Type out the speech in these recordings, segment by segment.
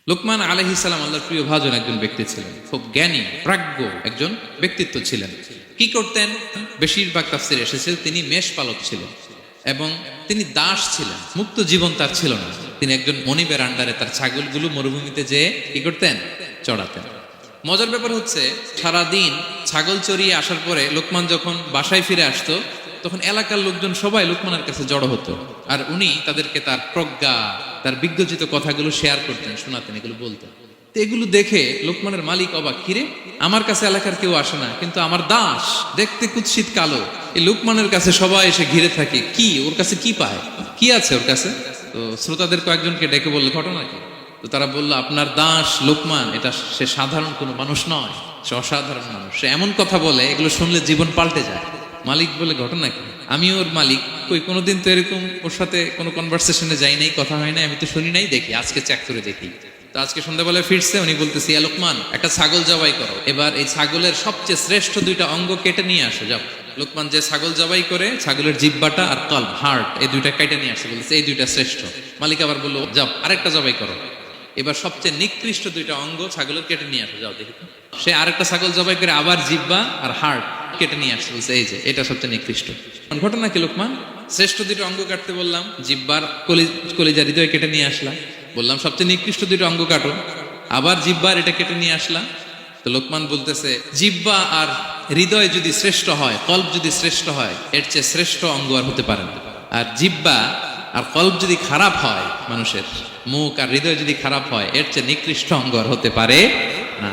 লোকমান আলাইহিস সালাম আল্লাহর প্রিয় ভাজন একজন ব্যক্তি ছিলেন, খুব জ্ঞানী প্রাজ্ঞ একজন ব্যক্তিত্ব ছিলেন। কি করতেন? বেশিরভাগ তাফসীরে এসেছে তিনি মেষ পালক ছিলেন এবং তিনি দাস ছিলেন, মুক্ত জীবন তার ছিল না। তিনি একজন মনিবের আন্ডারে তার ছাগলগুলো মরুভূমিতে যেয়ে কি করতেন? চড়াতেন। মজার ব্যাপার হচ্ছে, সারাদিন ছাগল চড়িয়ে আসার পরে লোকমান যখন বাসায় ফিরে আসতো, তখন এলাকার লোকজন সবাই লোকমানের কাছে জড়ো হতো, আর উনি তাদেরকে তার প্রজ্ঞা, তার বিজ্ঞচিত কথাগুলো শেয়ার করতেন, শোনাতেন, এগুলো বলতেন। তো এগুলো দেখে লোকমানের মালিক অবাক, কিরে আমার কাছে এলাকার কেউ আসে না, কিন্তু আমার দাস দেখতে কুৎসিত কালো, এই লোকমানের কাছে সবাই এসে ঘিরে থাকে, কি ওর কাছে কি পায়, কি আছে ওর কাছে? তো শ্রোতাদের কয়েকজনকে ডেকে বললো ঘটনা কি। তো তারা বললো, আপনার দাস লোকমান, এটা সে সাধারণ কোনো মানুষ নয়, সে অসাধারণ মানুষ, সে এমন কথা বলে এগুলো শুনলে জীবন পাল্টে যায়। মালিক বলে, ঘটনা কি? আমি ওর মালিক, কই কোনোদিন তো এরকম ওর সাথে কোনো কনভারসেশনে যাই নাই, কথা হয় নাই, আমি তো শুনি নাই, দেখি আজকে চেক করে দেখি। তো আজকে সন্ধ্যাবেলায় ফিরছে, উনি বলতেছি, ইয়া লোকমান, একটা ছাগল জবাই করো, এবার এই ছাগলের সবচেয়ে শ্রেষ্ঠ দুইটা অঙ্গ কেটে নিয়ে আসো, যাও। লোকমান যে ছাগল জবাই করে, ছাগলের জিহ্বাটা আর কলব, হার্ট, এই দুইটা কেটে নিয়ে আসে, বলতেছে এই দুইটা শ্রেষ্ঠ। মালিক আবার বললো, যাও আরেকটা জবাই করো, এবার সবচেয়ে নিকৃষ্ট দুইটা অঙ্গ ছাগলের কেটে নিয়ে আসো, যাও দেখি। সে আরেকটা ছাগল জবাই করে আবার জিহ্বা আর হার্ট কেটে নিয়ে আসছে, বলছে এই যে এটা সবচেয়ে নিকৃষ্ট। ঘটনা কি লোকমান? শ্রেষ্ঠ দুইটা অঙ্গ কাটতে বললাম, জিহ্বার কলিজা হৃদয় কেটে নিয়ে আসলাম, বললাম সবচেয়ে নিকৃষ্ট দুইটা অঙ্গ কাটো, আবার জিহ্বার এটা কেটে নিয়ে আসলাম। তো লোকমান বলতেছে, জিহ্বা আর হৃদয় যদি শ্রেষ্ঠ হয়, কল্ব যদি শ্রেষ্ঠ হয়, এর চেয়ে শ্রেষ্ঠ অঙ্গ আর হতে পারে না। আর জিহ্বা আর কল্ব যদি খারাপ হয়, মানুষের মুখ আর হৃদয় যদি খারাপ হয়, এর চেয়ে নিকৃষ্ট অঙ্গ আর হতে পারে না।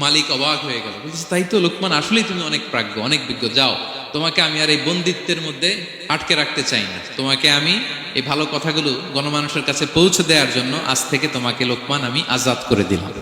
মালিক অবাক হয়ে গেল, বলছে তাই তো লোকমান, আসলেই তুমি অনেক প্রাজ্ঞ, অনেক বিজ্ঞ, যাও, তোমাকে আমি আর এই বন্দিত্বের মধ্যে আটকে রাখতে চাই না, তোমাকে আমি এই ভালো কথাগুলো গণমানুষের কাছে পৌঁছে দেওয়ার জন্য আজ থেকে তোমাকে লোকমান আমি আজাদ করে দিলাম।